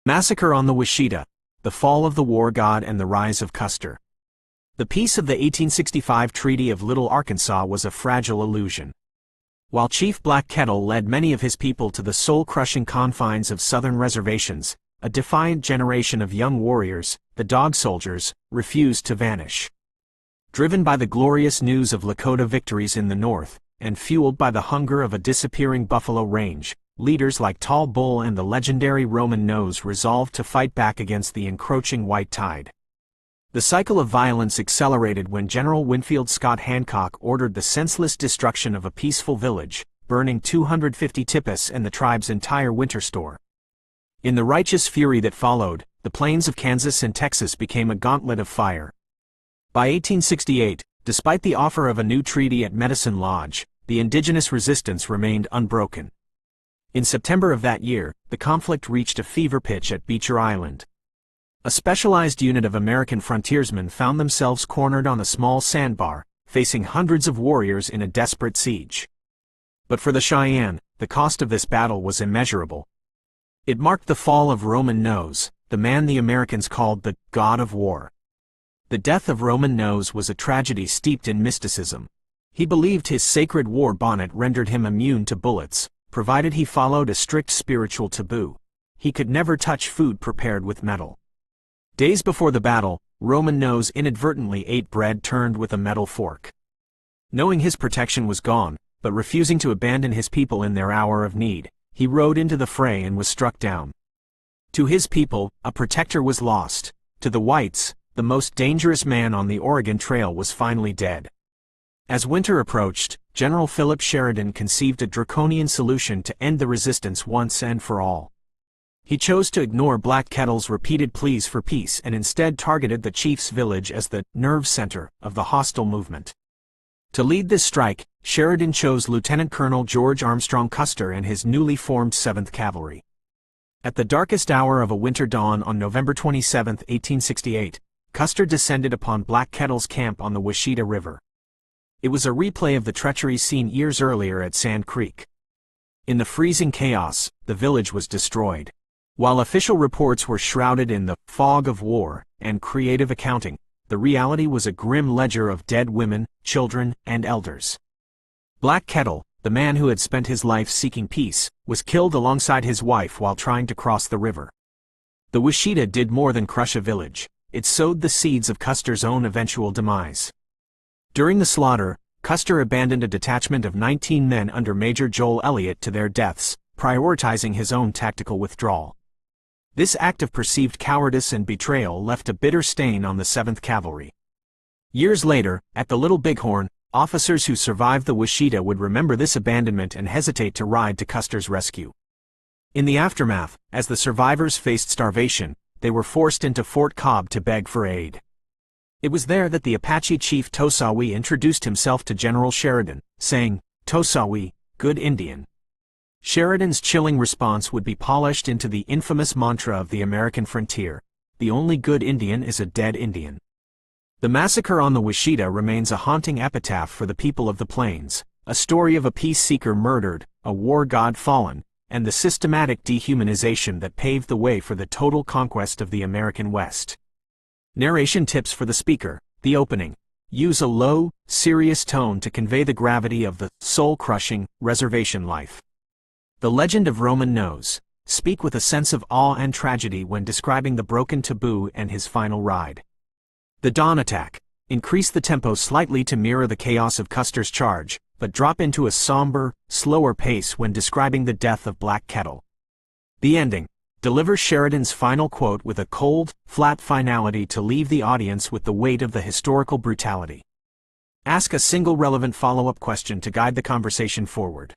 Massacre on the Washita, the fall of the war god and the rise of Custer. The peace of the 1865 Treaty of Little Arkansas was a fragile illusion. While Chief Black Kettle led many of his people to the soul-crushing confines of southern reservations, a defiant generation of young warriors, the Dog Soldiers, refused to vanish. Driven by the glorious news of Lakota victories in the north, and fueled by the hunger of a disappearing buffalo range, leaders like Tall Bull and the legendary Roman Nose resolved to fight back against the encroaching white tide. The cycle of violence accelerated when General Winfield Scott Hancock ordered the senseless destruction of a peaceful village, burning 250 tipas and the tribe's entire winter store. In the righteous fury that followed, the plains of Kansas and Texas became a gauntlet of fire. By 1868, despite the offer of a new treaty at Medicine Lodge, the indigenous resistance remained unbroken. In September of that year, the conflict reached a fever pitch at Beecher Island. A specialized unit of American frontiersmen found themselves cornered on a small sandbar, facing hundreds of warriors in a desperate siege. But for the Cheyenne, the cost of this battle was immeasurable. It marked the fall of Roman Nose, the man the Americans called the God of War. The death of Roman Nose was a tragedy steeped in mysticism. He believed his sacred war bonnet rendered him immune to bullets, provided he followed a strict spiritual taboo. He could never touch food prepared with metal. Days before the battle, Roman Nose inadvertently ate bread turned with a metal fork. Knowing his protection was gone, but refusing to abandon his people in their hour of need, he rode into the fray and was struck down. To his people, a protector was lost. To the whites, the most dangerous man on the Oregon Trail was finally dead. As winter approached, General Philip Sheridan conceived a draconian solution to end the resistance once and for all. He chose to ignore Black Kettle's repeated pleas for peace and instead targeted the chief's village as the nerve center of the hostile movement. To lead this strike, Sheridan chose Lieutenant Colonel George Armstrong Custer and his newly formed 7th Cavalry. At the darkest hour of a winter dawn on November 27, 1868, Custer descended upon Black Kettle's camp on the Washita River. It was a replay of the treachery seen years earlier at Sand Creek. In the freezing chaos, the village was destroyed. While official reports were shrouded in the fog of war and creative accounting, the reality was a grim ledger of dead women, children, and elders. Black Kettle, the man who had spent his life seeking peace, was killed alongside his wife while trying to cross the river. The Washita did more than crush a village. It sowed the seeds of Custer's own eventual demise. During the slaughter, Custer abandoned a detachment of 19 men under Major Joel Elliott to their deaths, prioritizing his own tactical withdrawal. This act of perceived cowardice and betrayal left a bitter stain on the 7th Cavalry. Years later, at the Little Bighorn, officers who survived the Washita would remember this abandonment and hesitate to ride to Custer's rescue. In the aftermath, as the survivors faced starvation, they were forced into Fort Cobb to beg for aid. It was there that the Apache chief Tosawi introduced himself to General Sheridan, saying, "Tosawi, good Indian." Sheridan's chilling response would be polished into the infamous mantra of the American frontier: "The only good Indian is a dead Indian." The massacre on the Washita remains a haunting epitaph for the people of the plains, a story of a peace seeker murdered, a war god fallen, and the systematic dehumanization that paved the way for the total conquest of the American West. Narration tips for the speaker: the opening. Use a low, serious tone to convey the gravity of the soul-crushing reservation life. The legend of Roman Nose. Speak with a sense of awe and tragedy when describing the broken taboo and his final ride. The dawn attack. Increase the tempo slightly to mirror the chaos of Custer's charge, but drop into a somber, slower pace when describing the death of Black Kettle. The ending. Deliver Sheridan's final quote with a cold, flat finality to leave the audience with the weight of the historical brutality. Ask a single relevant follow-up question to guide the conversation forward.